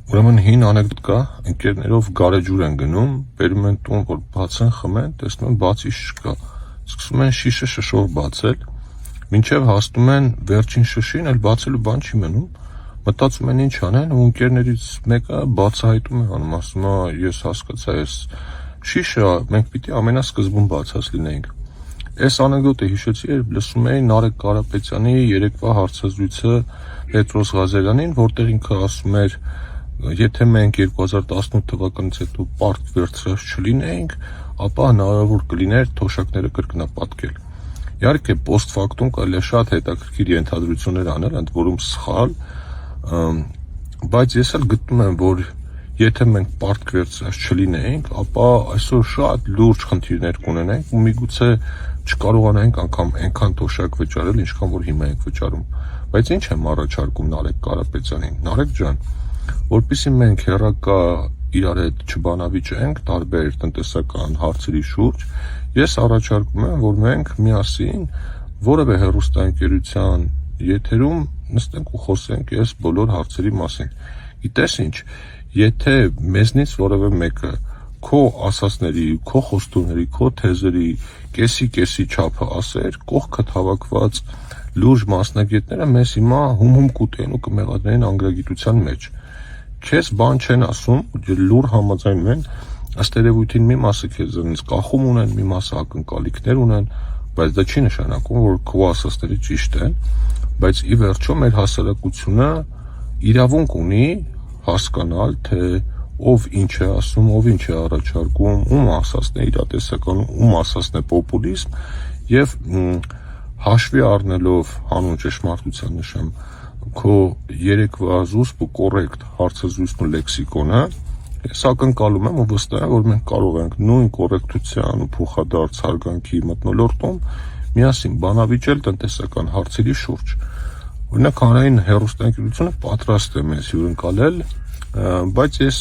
Ուրեմն հին անեկդոտ կա, ընկերներով գարեջուր են գնում, բերում են տուն, որ բացեն, խմեն, տեսնում են բացի չկա, սկսում են շիշը շշով բացել, մինչև հասնում են վերջին շշին, էլ բացելու բան չի մնում, մտածում են ինչ անեն, ու ընկերներից մեկը բացահայտում է անում, ասում է, ես հասկացա, այս շիշը մենք պիտի ամենասկզբում բացած լինեինք։ Այս անեկդոտը հիշեցի, երբ լսում էի Նարեկ Կարապետյանի երեկվա հարցազրույցը Պետրոս Ղազարյանին, որտեղ ինքը ասում էր, եթե մենք 2018 թվականից հետո պարտք վերցրած չլինեինք, ապա հնարավոր կլիներ թոշակները կրկնապատկել։ Իհարկե, post factum կարելի է շատ հետաքրքիր ենթադրություններ անել, ընդ որում սխալ, բայց ես էլ գտնում եմ, որ եթե մենք պարտք վերցրած չլինեինք, ապա այսօր շատ լուրջ խնդիրներ կունենենք ու միգուցե չկարողանանք անգամ այնքան թոշակ վճարել, ինչքան որ հիմա ենք վճարում։ Բայց ինչ եմ առաջարկում Նարեկ Կարապետյանին։ Նարեկ ջան, որպեսզի մենք հեռակա իրար հետ չբանավիճենք տարբեր տնտեսական հարցերի շուրջ, ես առաջարկում եմ, որ մենք միասին որևէ հեռուստաընկերության եթերում նստենք ու խոսենք այս բոլոր հարցերի մասին։ Գիտես ինչ, եթե մեզնից որևէ մեկը քո ասածների, քո խոստումների, քո թեզերի կեսի չափը ասեր, կողքդ հավաքված լուրջ մասնագետները մեզ հիմա հում կուտեն ու կմեղադրեն անգրագիտության մեջ։ Քեզ բան չեն ասում, լուր համաձայնում են, ըստ երևույթին մի մասը քեզանից կախում ունեն, մի մասը ակնկալիքներ ունեն, բայց դա չի նշանակում, որ քո ասածները ճիշտ են, բայց ի վերջո մեր հասարակությունը իրավունք ունի հասկանալ, թե ով ինչ է ասում, ով ինչ է առաջարկում, ում ասածն է իրատեսական, ում ասածն է պոպուլիզմ, եւ հաշվի առնելով հանուն ճշմարտության նշեմ քո երեկվա զուսպ ու կոռեկտ հարցազրույցն ու լեքսիկոնը, ես ակնկալում եմ ու վստահ եմ, որ մենք կարող ենք նույն կոռեկտության ու փոխադարձ հարգանքի մթնոլորտում միասին բանավիճել տնտեսական հարցերի շուրջ։ Օրինակ, հանրային հեռուստաընկերությունը պատրաստ է մեզ հյուրընկալել, բայց ես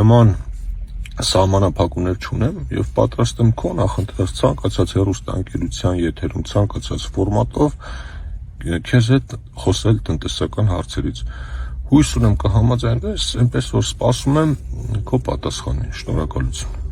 նման սահմանափակումներ չունեմ եւ պատրաստ եմ քո նախընտրած ցանկացած հեռուստաընկերության եթերում ցանկացած ֆորմատով քեզ հետ խոսել տնտեսական հարցերից։ Հույս ունեմ կհամաձայնվես, այնպես որ սպասում եմ քո պատասխանին։ Շնորհակալություն։